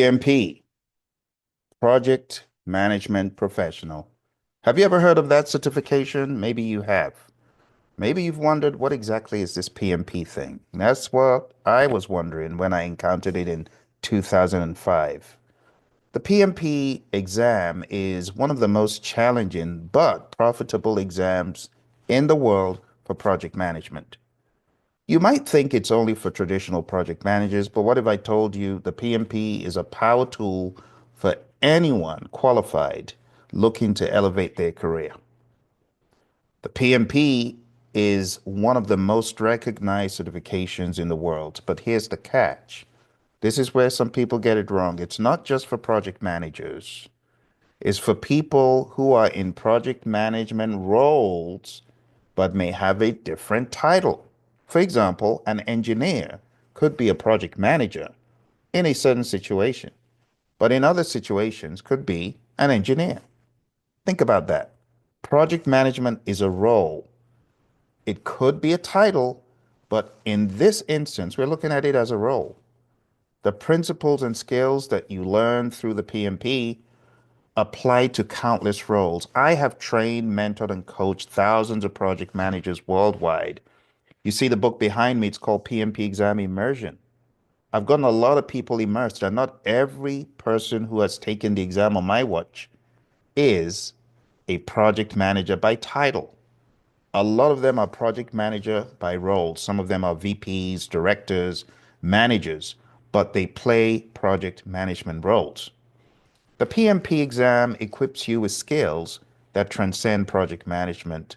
PMP, Project Management Professional. Have you ever heard of that certification? Maybe you have. Maybe you've wondered what exactly is this PMP thing? That's what I was wondering when I encountered it in 2005. The PMP exam is one of the most challenging but profitable exams in the world for project management. You might think it's only for traditional project managers, but what if I told you the PMP is a power tool for anyone qualified looking to elevate their career? The PMP is one of the most recognized certifications in the world, but here's the catch. This is where some people get it wrong. It's not just for project managers. It's for people who are in project management roles but may have a different title. For example, an engineer could be a project manager in a certain situation, but in other situations could be an engineer. Think about that. Project management is a role. It could be a title, but in this instance, we're looking at it as a role. The principles and skills that you learn through the PMP apply to countless roles. I have trained, mentored, and coached thousands of project managers worldwide. You see the book behind me, it's called PMP Exam Immersion. I've gotten a lot of people immersed, and not every person who has taken the exam on my watch is a project manager by title. A lot of them are project manager by role. Some of them are VPs, directors, managers, but they play project management roles. The PMP exam equips you with skills that transcend project management.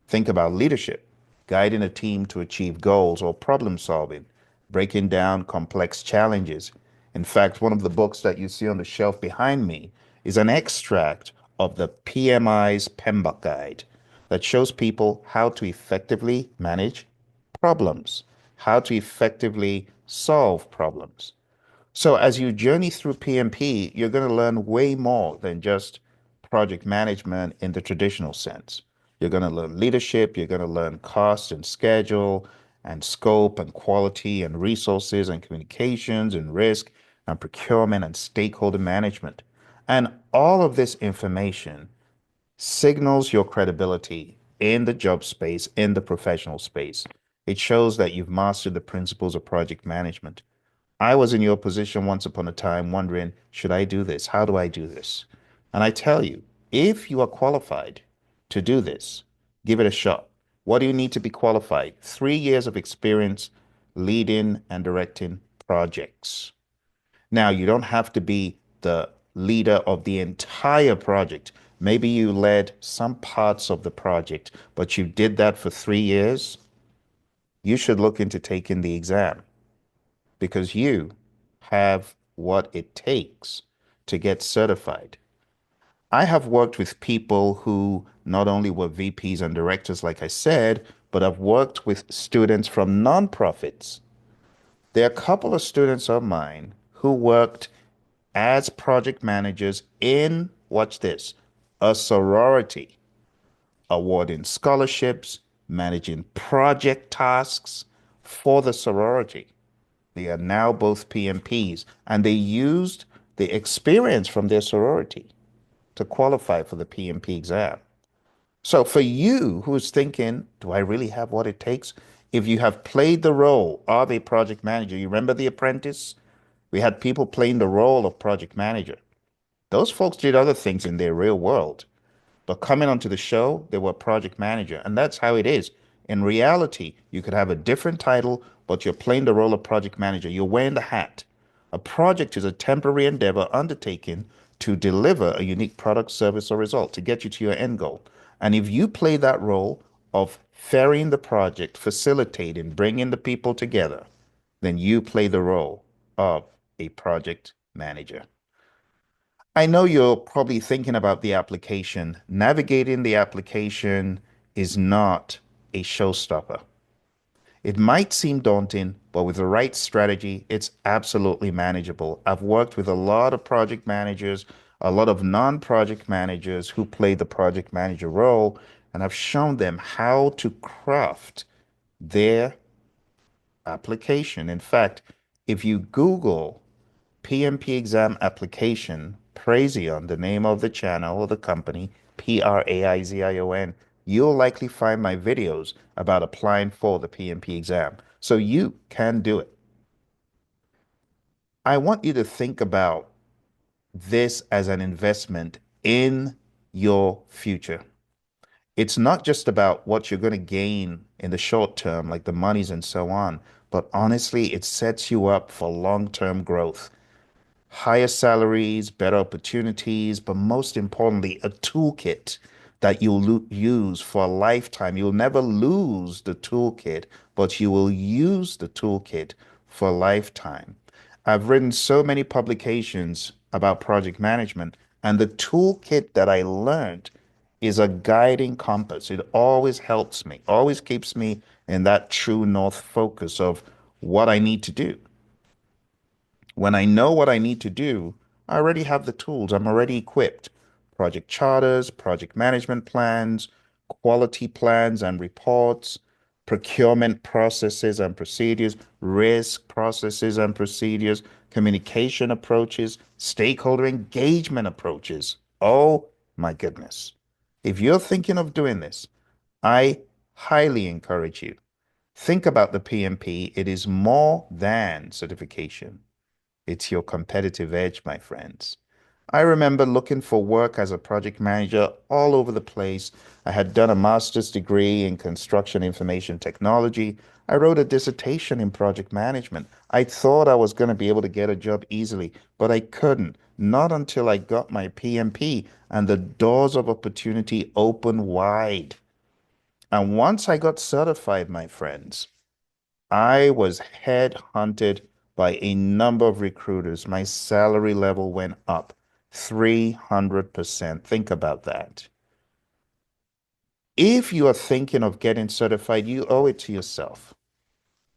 Think about leadership, guiding a team to achieve goals, or problem solving, breaking down complex challenges. In fact, one of the books that you see on the shelf behind me is an extract of the PMI's PMBOK guide that shows people how to effectively manage problems, how to effectively solve problems. So as you journey through PMP, you're going to learn way more than just project management in the traditional sense. You're going to learn leadership, you're going to learn cost and schedule and scope and quality and resources and communications and risk and procurement and stakeholder management. And all of this information signals your credibility in the job space, in the professional space. It shows that you've mastered the principles of project management. I was in your position once upon a time wondering, should I do this? How do I do this? And I tell you, if you are qualified to do this, give it a shot. What do you need to be qualified? 3 years of experience leading and directing projects. Now, you don't have to be the leader of the entire project. Maybe you led some parts of the project, but you did that for 3 years. You should look into taking the exam because you have what it takes to get certified. I have worked with people who not only were VPs and directors, like I said, but I've worked with students from nonprofits. There are a couple of students of mine who worked as project managers in, watch this, a sorority, awarding scholarships, managing project tasks for the sorority. They are now both PMPs, and they used the experience from their sorority to qualify for the PMP exam. So for you who's thinking, do I really have what it takes? If you have played the role of a project manager, you remember The Apprentice? We had people playing the role of project manager. Those folks did other things in their real world. But coming onto the show, they were project manager. And that's how it is. In reality, you could have a different title, but you're playing the role of project manager. You're wearing the hat. A project is a temporary endeavor undertaken to deliver a unique product, service, or result to get you to your end goal. And if you play that role of ferrying the project, facilitating, bringing the people together, then you play the role of a project manager. I know you're probably thinking about the application. Navigating the application is not a showstopper. It might seem daunting, but with the right strategy, it's absolutely manageable. I've worked with a lot of project managers, a lot of non-project managers who play the project manager role, and I've shown them how to craft their application. In fact, if you Google PMP exam application, Praizion, the name of the channel or the company, Praizion, you'll likely find my videos about applying for the PMP exam. So you can do it. I want you to think about this as an investment in your future. It's not just about what you're going to gain in the short term, like the monies and so on, but honestly, it sets you up for long-term growth. Higher salaries, better opportunities, but most importantly, a toolkit that you'll use for a lifetime. You'll never lose the toolkit, but you will use the toolkit for a lifetime. I've written so many publications about project management, and the toolkit that I learned is a guiding compass. It always helps me, always keeps me in that true north focus of what I need to do. When I know what I need to do, I already have the tools. I'm already equipped. Project charters, project management plans, quality plans and reports, procurement processes and procedures, risk processes and procedures, communication approaches, stakeholder engagement approaches. Oh my goodness. If you're thinking of doing this, I highly encourage you. Think about the PMP. It is more than certification. It's your competitive edge, my friends. I remember looking for work as a project manager all over the place. I had done a master's degree in construction information technology. I wrote a dissertation in project management. I thought I was going to be able to get a job easily, but I couldn't. Not until I got my PMP and the doors of opportunity opened wide. And once I got certified, my friends, I was headhunted by a number of recruiters. My salary level went up 300%. Think about that. If you are thinking of getting certified, you owe it to yourself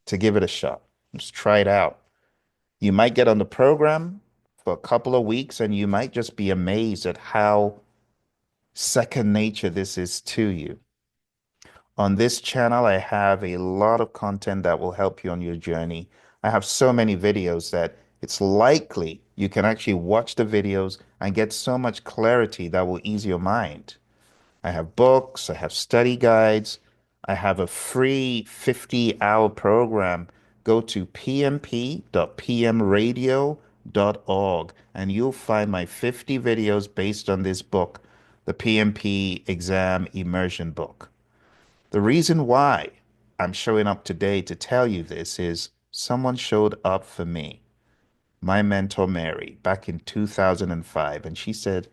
to give it a shot. Just try it out. You might get on the program for a couple of weeks and you might just be amazed at how second nature this is to you. On this channel, I have a lot of content that will help you on your journey. I have so many videos that it's likely you can actually watch the videos and get so much clarity that will ease your mind. I have books, I have study guides, I have a free 50-hour program. Go to pmp.pmradio.org and you'll find my 50 videos based on this book, the PMP Exam Immersion Book. The reason why I'm showing up today to tell you this is someone showed up for me, my mentor Mary, back in 2005, and she said,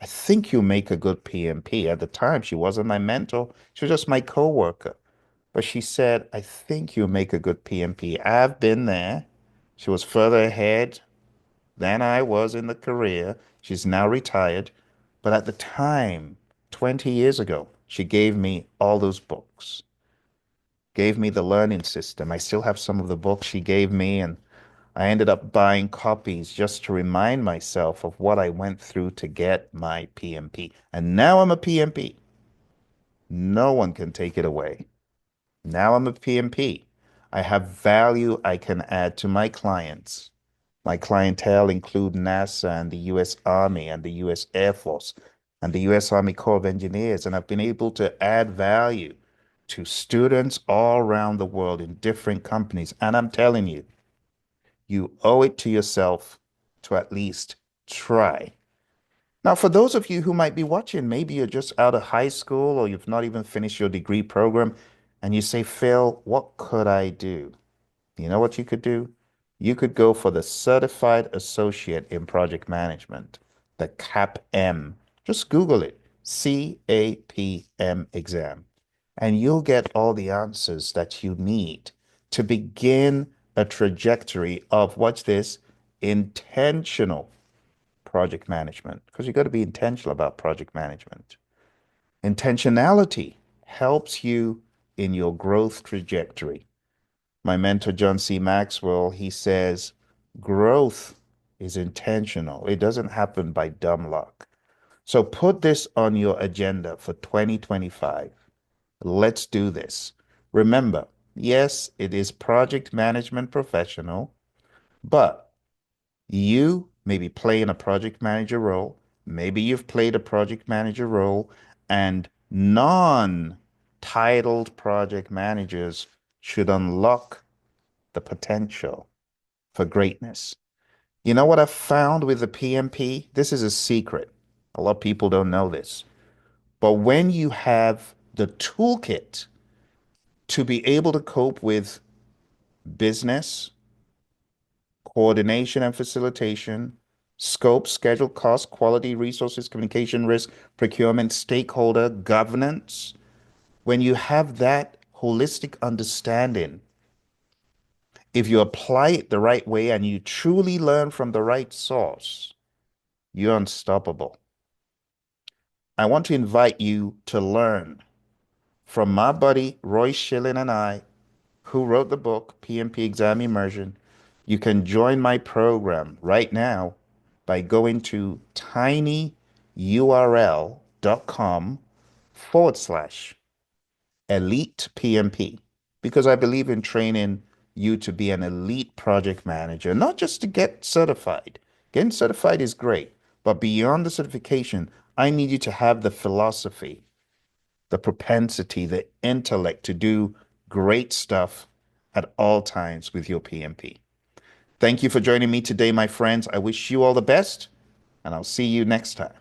I think you make a good PMP. At the time, she wasn't my mentor, she was just my coworker. But she said, I think you make a good PMP. I've been there. She was further ahead than I was in the career. She's now retired. But at the time, 20 years ago, she gave me all those books, gave me the learning system. I still have some of the books she gave me, and I ended up buying copies just to remind myself of what I went through to get my PMP. And now I'm a PMP. No one can take it away. Now I'm a PMP. I have value I can add to my clients. My clientele include NASA and the US Army and the US Air Force and the US Army Corps of Engineers, and I've been able to add value to students all around the world in different companies. And I'm telling you, you owe it to yourself to at least try. Now, for those of you who might be watching, maybe you're just out of high school or you've not even finished your degree program, and you say, Phil, what could I do? You know what you could do? You could go for the Certified Associate in Project Management, the CAPM. Just Google it, CAPM exam, and you'll get all the answers that you need to begin a trajectory of what's this? Intentional project management, because you got to be intentional about project management. Intentionality helps you in your growth trajectory. My mentor, John C. Maxwell, he says, growth is intentional. It doesn't happen by dumb luck. So put this on your agenda for 2025. Let's do this. Remember, yes, it is project management professional, but You may be playing a project manager role. Maybe you've played a project manager role, and non-titled project managers should unlock the potential for greatness. You know what I've found with the PMP? This is a secret. A lot of people don't know this. But when you have the toolkit to be able to cope with business, coordination and facilitation, scope, schedule, cost, quality, resources, communication, risk, procurement, stakeholder, governance, when you have that holistic understanding, if you apply it the right way and you truly learn from the right source, you're unstoppable. I want to invite you to learn from my buddy Roy Schilling and I, who wrote the book PMP Exam Immersion. You can join my program right now by going to tinyurl.com/ elite PMP, because I believe in training you to be an elite project manager, not just to get certified. Getting certified is great, but beyond the certification, I need you to have the philosophy, the propensity, the intellect to do great stuff at all times with your PMP. Thank you for joining me today, my friends. I wish you all the best, and I'll see you next time.